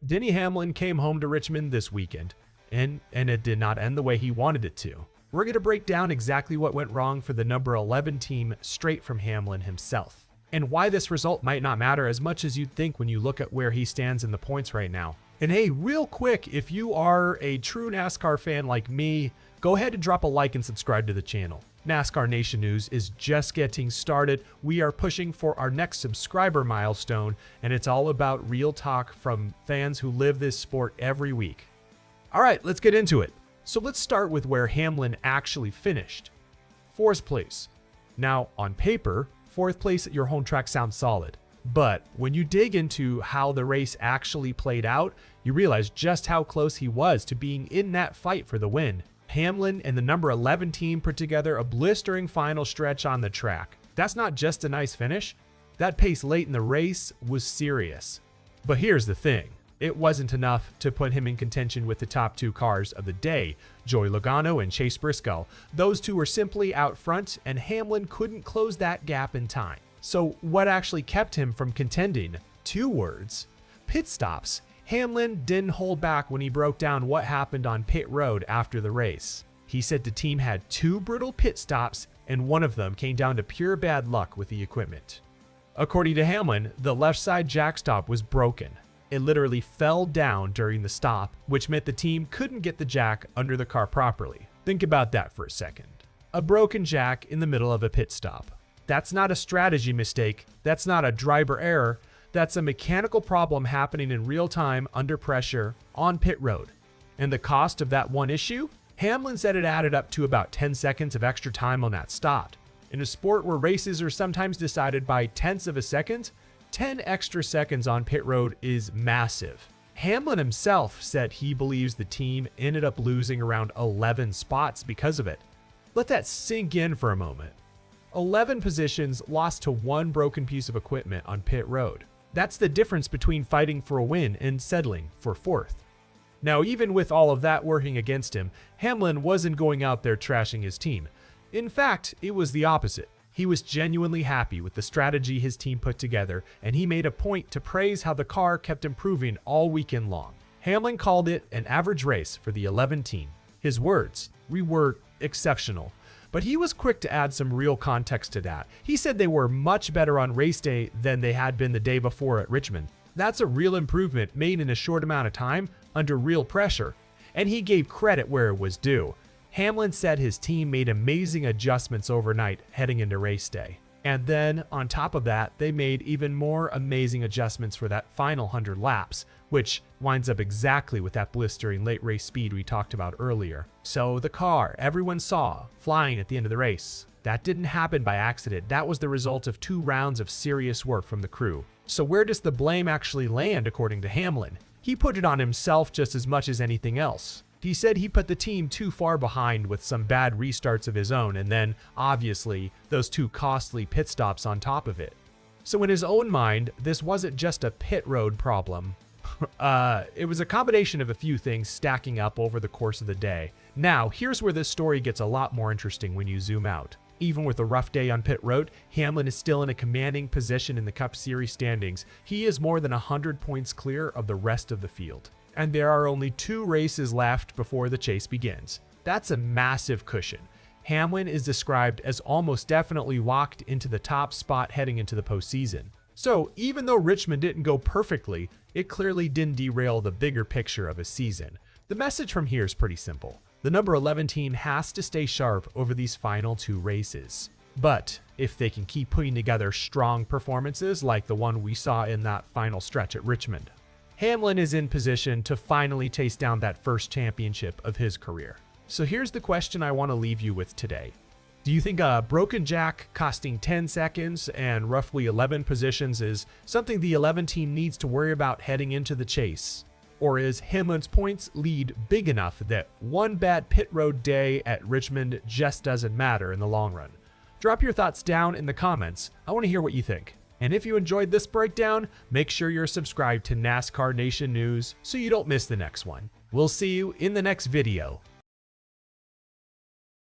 Denny Hamlin came home to Richmond this weekend, and it did not end the way he wanted it to. We're going to break down exactly what went wrong for the number 11 team straight from Hamlin himself, and why this result might not matter as much as you'd think when you look at where he stands in the points right now. And hey, real quick, if you are a true NASCAR fan like me, go ahead and drop a like and subscribe to the channel. NASCAR Nation News is just getting started. We are pushing for our next subscriber milestone, and it's all about real talk from fans who live this sport every week. All right, let's get into it. So let's start with where Hamlin actually finished. 4th place. Now, on paper, 4th place at your home track sounds solid. But when you dig into how the race actually played out, you realize just how close he was to being in that fight for the win. Hamlin and the number 11 team put together a blistering final stretch on the track. That's not just a nice finish. That pace late in the race was serious. But here's the thing. It wasn't enough to put him in contention with the top 2 cars of the day, Logano and Chase Briscoe. Those two were simply out front, and Hamlin couldn't close that gap in time. So what actually kept him from contending? 2 words: pit stops. Hamlin didn't hold back when he broke down what happened on pit road after the race. He said the team had 2 brutal pit stops, and one of them came down to pure bad luck with the equipment. According to Hamlin, the left side jack stop was broken. It literally fell down during the stop, which meant the team couldn't get the jack under the car properly. Think about that for a second. A broken jack in the middle of a pit stop. That's not a strategy mistake. That's not a driver error. That's a mechanical problem happening in real time under pressure on pit road. And the cost of that one issue? Hamlin said it added up to about 10 seconds of extra time on that stop. In a sport where races are sometimes decided by tenths of a second, 10 extra seconds on pit road is massive. Hamlin himself said he believes the team ended up losing around 11 spots because of it. Let that sink in for a moment. 11 positions lost to one broken piece of equipment on pit road. That's the difference between fighting for a win and settling for 4th. Now, even with all of that working against him, Hamlin wasn't going out there trashing his team. In fact, it was the opposite. He was genuinely happy with the strategy his team put together, and he made a point to praise how the car kept improving all weekend long. Hamlin called it an average race for the 11 team. His words: "We were exceptional." But he was quick to add some real context to that. He said they were much better on race day than they had been the day before at Richmond. That's a real improvement made in a short amount of time under real pressure. And he gave credit where it was due. Hamlin said his team made amazing adjustments overnight heading into race day. And then, on top of that, they made even more amazing adjustments for that final 100 laps, which winds up exactly with that blistering late race speed we talked about earlier. So the car everyone saw flying at the end of the race, that didn't happen by accident. That was the result of 2 rounds of serious work from the crew. So where does the blame actually land according to Hamlin? He put it on himself just as much as anything else. He said he put the team too far behind with some bad restarts of his own, and then, obviously, those 2 costly pit stops on top of it. So in his own mind, this wasn't just a pit road problem. It was a combination of a few things stacking up over the course of the day. Now, here's where this story gets a lot more interesting when you zoom out. Even with a rough day on pit road, Hamlin is still in a commanding position in the Cup Series standings. He is more than 100 points clear of the rest of the field. And there are only 2 races left before the chase begins. That's a massive cushion. Hamlin is described as almost definitely locked into the top spot heading into the postseason. So even though Richmond didn't go perfectly, it clearly didn't derail the bigger picture of his season. The message from here is pretty simple. The number 11 team has to stay sharp over these final 2 races. But if they can keep putting together strong performances like the one we saw in that final stretch at Richmond, Hamlin is in position to finally taste down that first championship of his career. So here's the question I want to leave you with today. Do you think a broken jack costing 10 seconds and roughly 11 positions is something the 11 team needs to worry about heading into the chase? Or is Hamlin's points lead big enough that one bad pit road day at Richmond just doesn't matter in the long run? Drop your thoughts down in the comments. I want to hear what you think. And if you enjoyed this breakdown, make sure you're subscribed to NASCAR Nation News so you don't miss the next one. We'll see you in the next video.